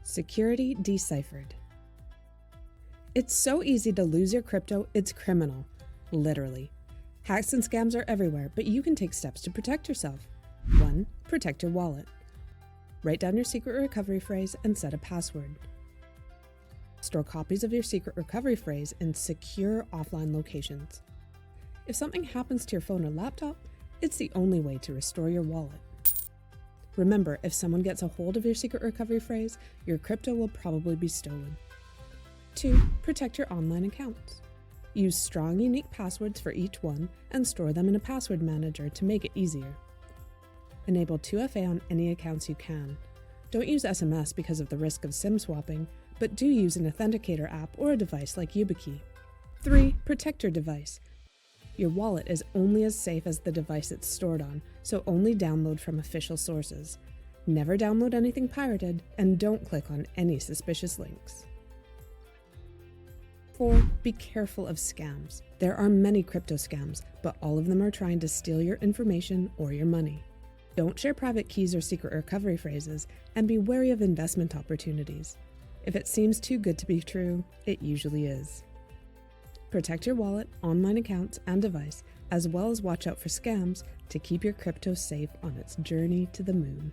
Security Deciphered. It's so easy to lose your crypto, it's criminal. Literally. Hacks and scams are everywhere, but you can take steps to protect yourself. 1. Protect your wallet. Write down your secret recovery phrase and set a password. Store copies of your secret recovery phrase in secure offline locations. If something happens to your phone or laptop, it's the only way to restore your wallet. Remember, if someone gets a hold of your secret recovery phrase, your crypto will probably be stolen. 2. Protect your online accounts. Use strong, unique passwords for each one and store them in a password manager to make it easier. Enable 2FA on any accounts you can. Don't use SMS because of the risk of SIM swapping, but do use an authenticator app or a device like YubiKey. 3. Protect your device. Your wallet is only as safe as the device it's stored on, so only download from official sources. Never download anything pirated, and don't click on any suspicious links. 4. Be careful of scams. There are many crypto scams, but all of them are trying to steal your information or your money. Don't share private keys or secret recovery phrases, and be wary of investment opportunities. If it seems too good to be true, it usually is. Protect your wallet, online accounts, and device, as well as watch out for scams to keep your crypto safe on its journey to the moon.